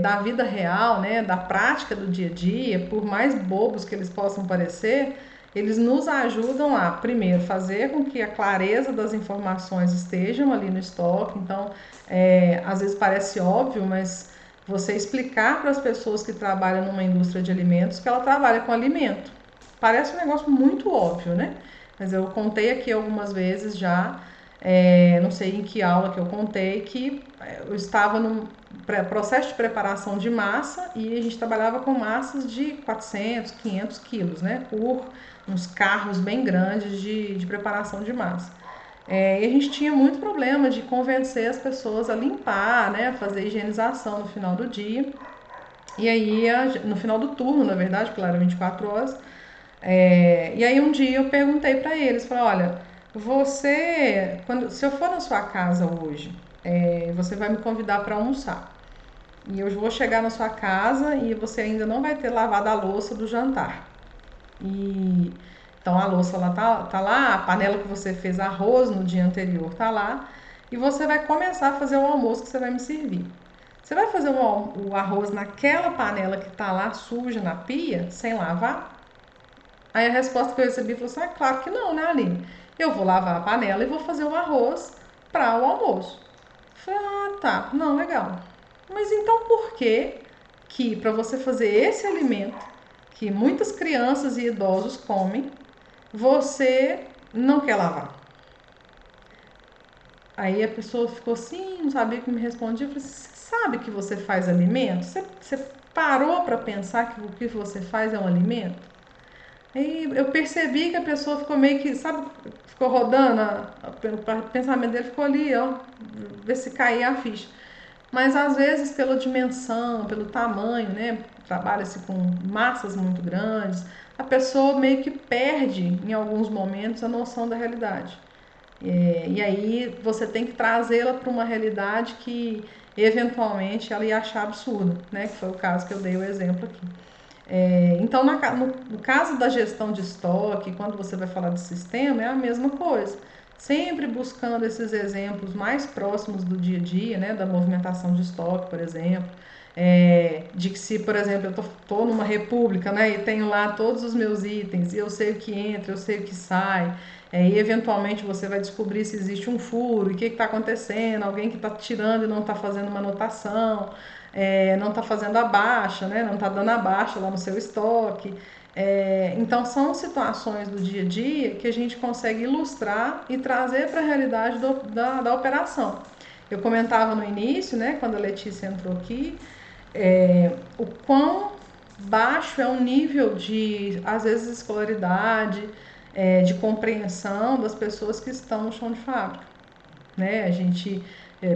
A: da vida real, né, da prática do dia a dia, por mais bobos que eles possam parecer, eles nos ajudam a, primeiro, fazer com que a clareza das informações estejam ali no estoque. Então, às vezes parece óbvio, mas você explicar para as pessoas que trabalham numa indústria de alimentos que ela trabalha com alimento. Parece um negócio muito óbvio, né? Mas eu contei aqui algumas vezes já, não sei em que aula que eu contei, que eu estava no processo de preparação de massa e a gente trabalhava com massas de 400, 500 quilos, né? Por uns carros bem grandes de preparação de massa. E a gente tinha muito problema de convencer as pessoas a limpar, né? Fazer higienização no final do dia. E aí, no final do turno, na verdade, porque lá era 24 horas. E aí um dia eu perguntei para eles, falei, olha, se eu for na sua casa hoje, você vai me convidar para almoçar. E eu vou chegar na sua casa e você ainda não vai ter lavado a louça do jantar. Então a louça tá lá, a panela que você fez arroz no dia anterior tá lá, e você vai começar a fazer o almoço que você vai me servir. Você vai fazer o arroz naquela panela que tá lá suja na pia, sem lavar? Aí a resposta que eu recebi falou assim: claro que não, né, Aline? Eu vou lavar a panela e vou fazer o arroz para o almoço. Eu falei, tá, não, legal. Mas então por que para você fazer esse alimento que muitas crianças e idosos comem, você não quer lavar? Aí a pessoa ficou assim, não sabia o que me respondia. Eu falei, você sabe que você faz alimento? Você parou para pensar que o que você faz é um alimento? Aí eu percebi que a pessoa ficou meio que, sabe, ficou rodando, o pensamento dele ficou ali, ó, ver se caía a ficha. Mas às vezes pela dimensão, pelo tamanho, né, trabalha-se com massas muito grandes, a pessoa meio que perde em alguns momentos a noção da realidade. E aí você tem que trazê-la para uma realidade que eventualmente ela ia achar absurda, né? Que foi o caso que eu dei o exemplo aqui. Então, no caso da gestão de estoque, quando você vai falar de sistema, é a mesma coisa. Sempre buscando esses exemplos mais próximos do dia a dia, né? Da movimentação de estoque, por exemplo. De que se, por exemplo, eu tô numa república, né? E tenho lá todos os meus itens, e eu sei o que entra, eu sei o que sai. E eventualmente você vai descobrir se existe um furo, e o que está acontecendo, alguém que está tirando e não está fazendo manutenção, não está fazendo a baixa, né? Não está dando a baixa lá no seu estoque. Então são situações do dia a dia que a gente consegue ilustrar e trazer para a realidade da operação. Eu comentava no início, né, quando a Letícia entrou aqui, o quão baixo é o nível de, às vezes, escolaridade, de compreensão das pessoas que estão no chão de fábrica. Né? A gente,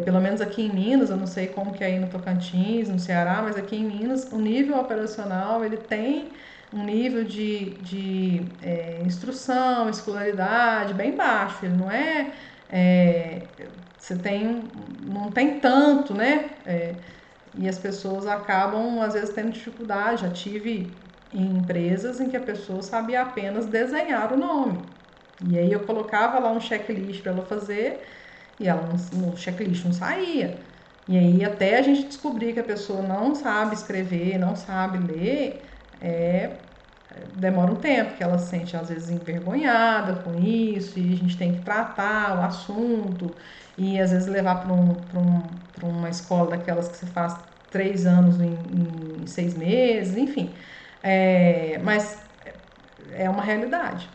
A: pelo menos aqui em Minas, eu não sei como que é aí no Tocantins, no Ceará, mas aqui em Minas o nível operacional ele tem um nível de instrução, escolaridade bem baixo. Ele não você não tem tanto, né? E as pessoas acabam às vezes tendo dificuldade. Já tive em empresas em que a pessoa sabia apenas desenhar o nome. E aí eu colocava lá um checklist para ela fazer e ela no checklist não saía. E aí até a gente descobrir que a pessoa não sabe escrever, não sabe ler, demora um tempo, que ela se sente às vezes envergonhada com isso, e a gente tem que tratar o assunto, e às vezes levar para uma escola daquelas que você faz 3 anos em 6 meses, enfim. Mas é uma realidade.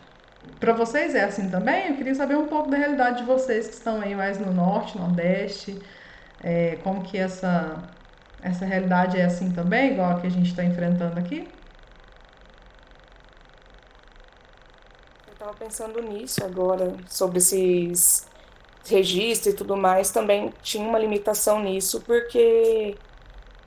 A: Para vocês é assim também? Eu queria saber um pouco da realidade de vocês que estão aí mais no norte, nordeste, como que essa realidade é assim também, igual a que a gente está enfrentando aqui?
B: Eu estava pensando nisso agora, sobre esses registros e tudo mais, também tinha uma limitação nisso, porque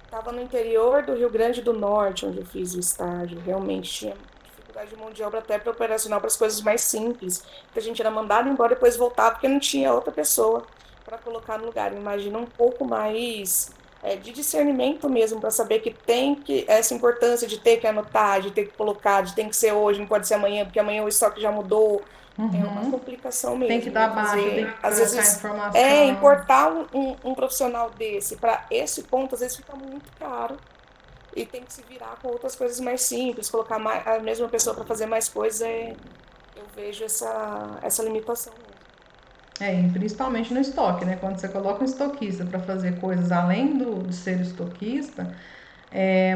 B: estava no interior do Rio Grande do Norte, onde eu fiz o estágio, realmente tinha dificuldade de mão de obra até para operacional, para as coisas mais simples, que a gente era mandado embora e depois voltar, porque não tinha outra pessoa para colocar no lugar. Imagina um pouco mais de discernimento mesmo, para saber que tem que, essa importância de ter que anotar, de ter que colocar, de tem que ser hoje, não pode ser amanhã, porque amanhã o estoque já mudou. É uma complicação mesmo.
A: Tem que dar baixa, tem que
B: às
A: colocar
B: vezes,
A: informação.
B: importar um profissional desse para esse ponto, às vezes fica muito caro. E tem que se virar com outras coisas mais simples, colocar a mesma pessoa para fazer mais coisas, eu vejo essa limitação mesmo.
A: E principalmente no estoque, né? Quando você coloca um estoquista para fazer coisas além de ser estoquista,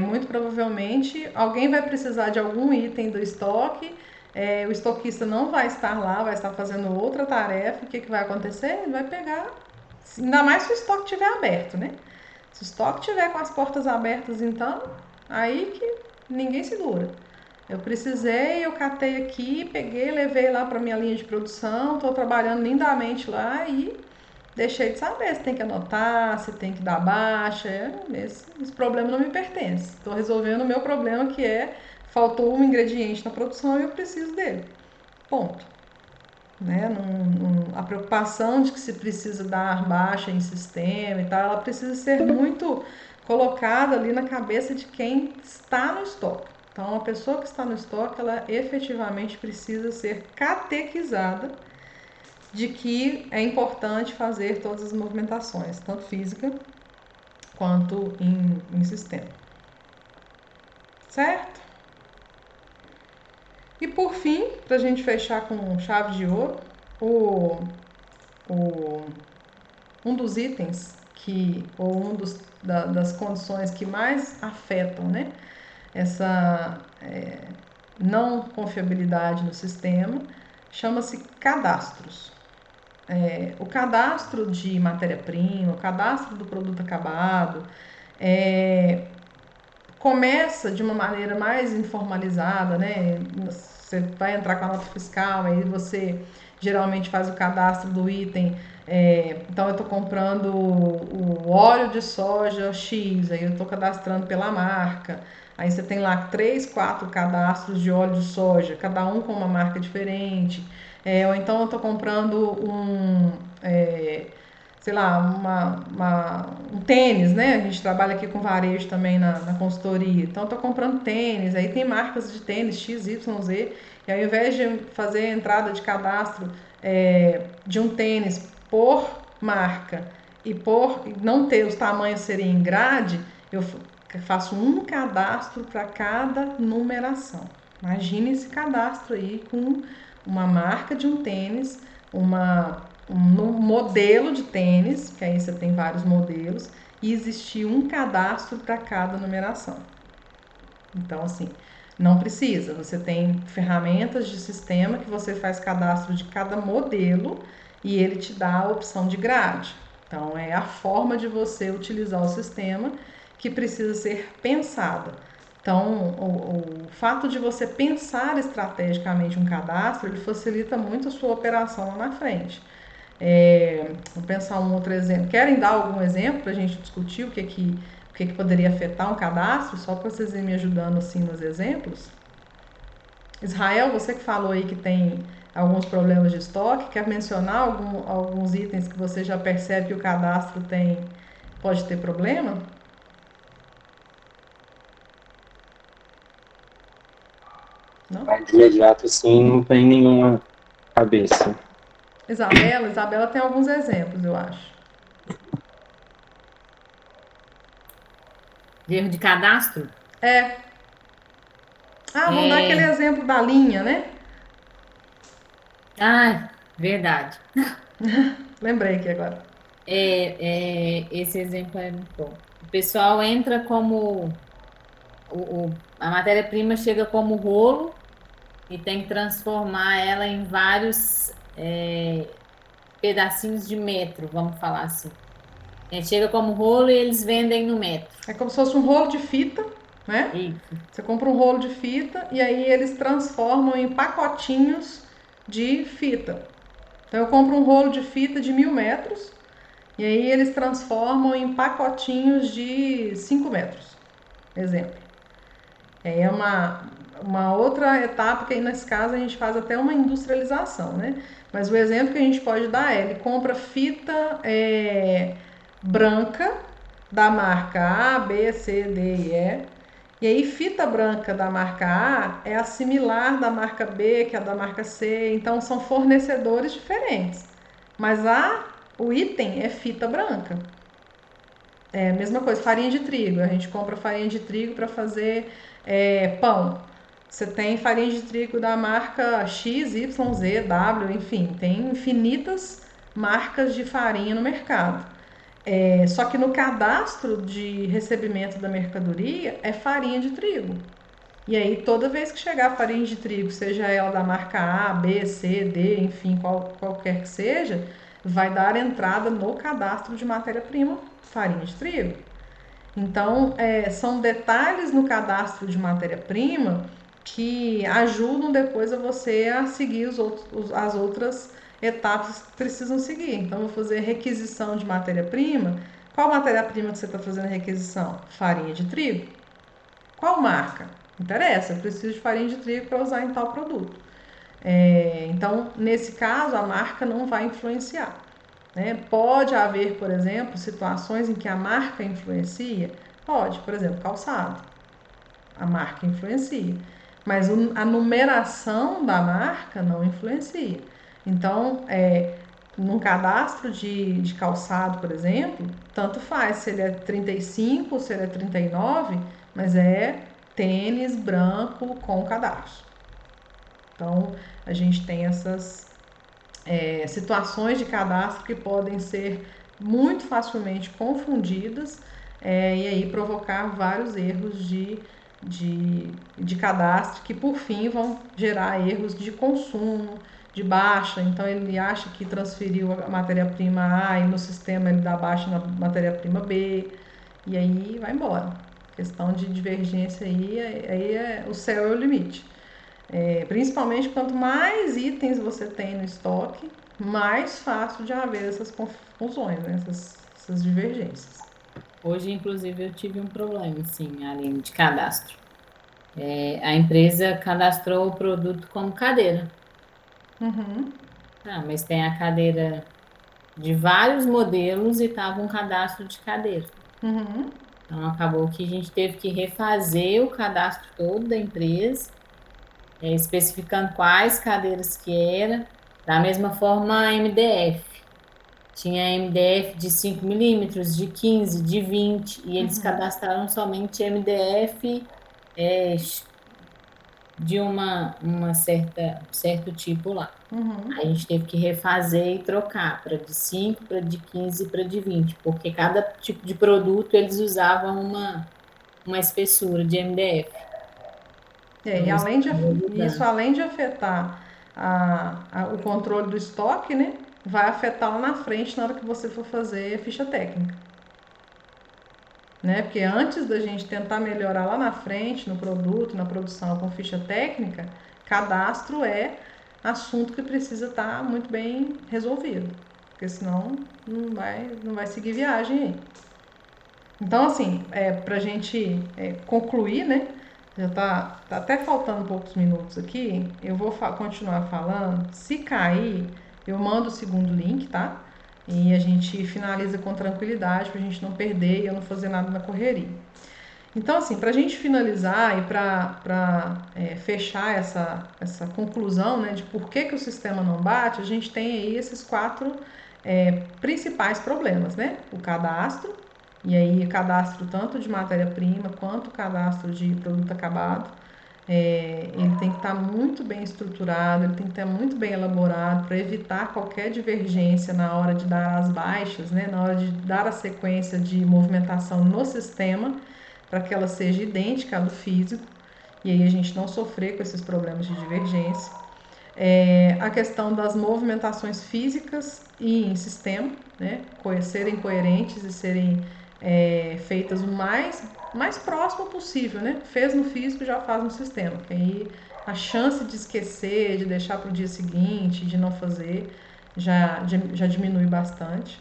A: muito provavelmente alguém vai precisar de algum item do estoque, o estoquista não vai estar lá, vai estar fazendo outra tarefa, e o que vai acontecer? Ele vai pegar, ainda mais se o estoque estiver aberto, né? Se o estoque estiver com as portas abertas, então, aí que ninguém segura. Eu precisei, eu catei aqui, peguei, levei lá para minha linha de produção, estou trabalhando lindamente lá e deixei de saber se tem que anotar, se tem que dar baixa. Esse problema não me pertence. Estou resolvendo o meu problema, que faltou um ingrediente na produção e eu preciso dele. Ponto. Né? A preocupação de que se precisa dar baixa em sistema e tal, ela precisa ser muito colocada ali na cabeça de quem está no estoque. Então, a pessoa que está no estoque, ela efetivamente precisa ser catequizada de que é importante fazer todas as movimentações, tanto física quanto em sistema. Certo? E por fim, para a gente fechar com chave de ouro, um dos itens ou das condições que mais afetam, né, essa não confiabilidade no sistema, chama-se cadastros. o cadastro de matéria-prima, o cadastro do produto acabado, começa de uma maneira mais informalizada, né? Você vai entrar com a nota fiscal, aí você geralmente faz o cadastro do item. Então eu estou comprando o óleo de soja X, aí eu estou cadastrando pela marca. Aí você tem lá 3, 4 cadastros de óleo de soja, cada um com uma marca diferente. Ou então eu estou comprando sei lá, um tênis, né? A gente trabalha aqui com varejo também na consultoria. Então, eu tô comprando tênis, aí tem marcas de tênis X, Y, Z, e ao invés de fazer a entrada de cadastro de um tênis por marca e não ter os tamanhos serem em grade, eu faço um cadastro para cada numeração. Imagine esse cadastro aí com uma marca de um tênis, um modelo de tênis, que aí você tem vários modelos, e existir um cadastro para cada numeração. Então, assim, não precisa. Você tem ferramentas de sistema que você faz cadastro de cada modelo e ele te dá a opção de grade. Então, é a forma de você utilizar o sistema que precisa ser pensada. Então, o fato de você pensar estrategicamente um cadastro, ele facilita muito a sua operação lá na frente. Vou pensar um outro exemplo. Querem dar algum exemplo para a gente discutir o que poderia afetar um cadastro? Só para vocês irem me ajudando assim nos exemplos. Israel, você que falou aí que tem alguns problemas de estoque, quer mencionar alguns itens que você já percebe que o cadastro pode ter problema? Não?
G: De imediato, assim, não tem nenhuma cabeça.
A: Isabela tem alguns exemplos, eu acho.
D: De erro de cadastro?
A: Vamos dar aquele exemplo da linha, né?
D: Verdade.
A: Lembrei aqui agora.
D: Esse exemplo é muito bom. O pessoal entra como a matéria-prima chega como rolo e tem que transformar ela em vários pedacinhos de metro, vamos falar assim. Chega como rolo e eles vendem no metro.
A: É como se fosse um rolo de fita, né?
D: Isso.
A: Você compra um rolo de fita e aí eles transformam em pacotinhos de fita. Então eu compro um rolo de fita de 1000 metros e aí eles transformam em pacotinhos de 5 metros. Exemplo. É uma outra etapa que aí nesse caso a gente faz até uma industrialização, né? Mas o exemplo que a gente pode dar ele compra fita branca da marca A, B, C, D e E. E aí fita branca da marca A é a similar da marca B, que é a da marca C. Então são fornecedores diferentes. Mas o item é fita branca. Mesma coisa, farinha de trigo. A gente compra farinha de trigo para fazer pão. Você tem farinha de trigo da marca X, Y, Z, W, enfim, tem infinitas marcas de farinha no mercado. Só que no cadastro de recebimento da mercadoria é farinha de trigo. E aí, toda vez que chegar farinha de trigo, seja ela da marca A, B, C, D, enfim, qualquer que seja, vai dar entrada no cadastro de matéria-prima farinha de trigo. Então, são detalhes no cadastro de matéria-prima que ajudam depois a você a seguir as outras etapas que precisam seguir. Então, vou fazer requisição de matéria-prima. Qual matéria-prima que você está fazendo a requisição? Farinha de trigo. Qual marca? Interessa, eu preciso de farinha de trigo para usar em tal produto. Então, nesse caso, a marca não vai influenciar. Pode haver, por exemplo, situações em que a marca influencia? Pode, por exemplo, calçado. A marca influencia. Mas a numeração da marca não influencia. Então, num cadastro de calçado, por exemplo, tanto faz se ele é 35 ou se ele é 39, mas é tênis branco com cadastro. Então, a gente tem essas situações de cadastro que podem ser muito facilmente confundidas e aí provocar vários erros de cadastro que, por fim, vão gerar erros de consumo, de baixa, então ele acha que transferiu a matéria-prima A e no sistema ele dá baixa na matéria-prima B, e aí vai embora. Questão de divergência aí o céu é o limite. Principalmente quanto mais itens você tem no estoque, mais fácil de haver essas confusões, né? essas divergências.
D: Hoje, inclusive, eu tive um problema, sim, Aline, de cadastro. A empresa cadastrou o produto como cadeira.
A: Uhum.
D: Mas tem a cadeira de vários modelos e estava um cadastro de cadeira.
A: Uhum.
D: Então, acabou que a gente teve que refazer o cadastro todo da empresa, especificando quais cadeiras que era. Da mesma forma, a MDF. Tinha MDF de 5 milímetros, de 15, de 20, e eles cadastraram somente MDF de uma certo tipo lá. Aí a gente teve que refazer e trocar para de 5, para de 15 e para de 20, porque cada tipo de produto eles usavam uma espessura de MDF.
A: E além de afetar o controle do estoque, né, vai afetar lá na frente na hora que você for fazer a ficha técnica. Né? Porque antes da gente tentar melhorar lá na frente, no produto, na produção com ficha técnica, cadastro é assunto que precisa estar muito bem resolvido. Porque senão não vai seguir viagem aí. Então, assim, pra gente concluir, né? Já tá até faltando poucos minutos aqui. Eu vou continuar falando. Se cair, eu mando o segundo link, tá? E a gente finaliza com tranquilidade pra gente não perder e eu não fazer nada na correria. Então, assim, pra gente finalizar e pra fechar essa conclusão, né, de por que o sistema não bate, a gente tem aí esses 4 principais problemas, né? O cadastro, e aí cadastro tanto de matéria-prima quanto cadastro de produto acabado. Ele tem que estar muito bem estruturado, ele tem que estar muito bem elaborado para evitar qualquer divergência na hora de dar as baixas, né? Na hora de dar a sequência de movimentação no sistema, para que ela seja idêntica à do físico, e aí a gente não sofrer com esses problemas de divergência. A questão das movimentações físicas e em sistema, né? Serem coerentes e serem feitas o mais próximo possível, né? Fez no físico, já faz no sistema. Que aí a chance de esquecer, de deixar para o dia seguinte, de não fazer, já diminui bastante.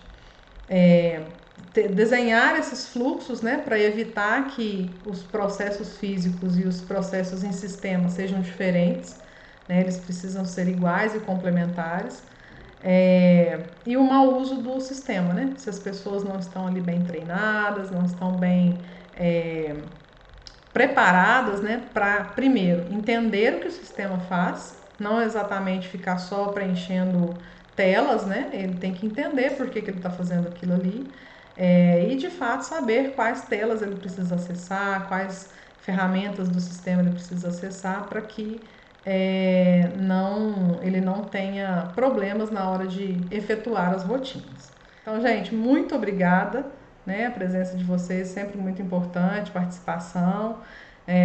A: Desenhar esses fluxos, né, para evitar que os processos físicos e os processos em sistema sejam diferentes, né? Eles precisam ser iguais e complementares. E o mau uso do sistema, né? Se as pessoas não estão ali bem treinadas, não estão bem preparadas, né, para primeiro entender o que o sistema faz, não exatamente ficar só preenchendo telas, né? Ele tem que entender por que ele está fazendo aquilo ali e de fato saber quais telas ele precisa acessar, quais ferramentas do sistema ele precisa acessar para que ele não tenha problemas na hora de efetuar as rotinas. Então, gente, muito obrigada, né? A presença de vocês sempre muito importante, participação.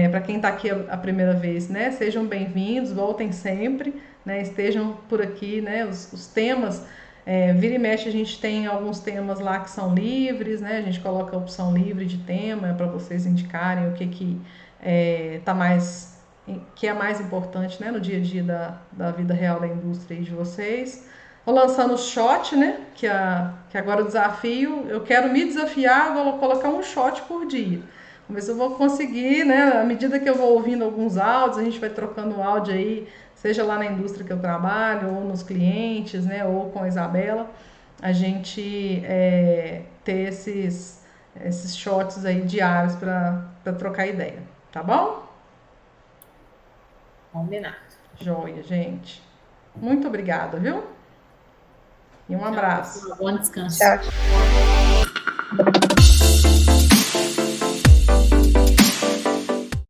A: Para quem está aqui a primeira vez, né? Sejam bem-vindos, voltem sempre, né? Estejam por aqui, né? Os temas, vira e mexe a gente tem alguns temas lá que são livres, né? A gente coloca a opção livre de tema para vocês indicarem o que que é mais importante, né, no dia a dia da vida real da indústria de vocês. Vou lançando o shot, né, que agora o desafio, eu quero me desafiar, vou colocar um shot por dia. Vamos ver se eu vou conseguir, né, à medida que eu vou ouvindo alguns áudios, a gente vai trocando áudio aí, seja lá na indústria que eu trabalho, ou nos clientes, né, ou com a Isabela, a gente ter esses shots aí diários para trocar ideia, tá bom?
D: Combinado.
A: Joia, gente. Muito obrigada, viu? E um abraço.
D: Bom descanso.
F: Tchau.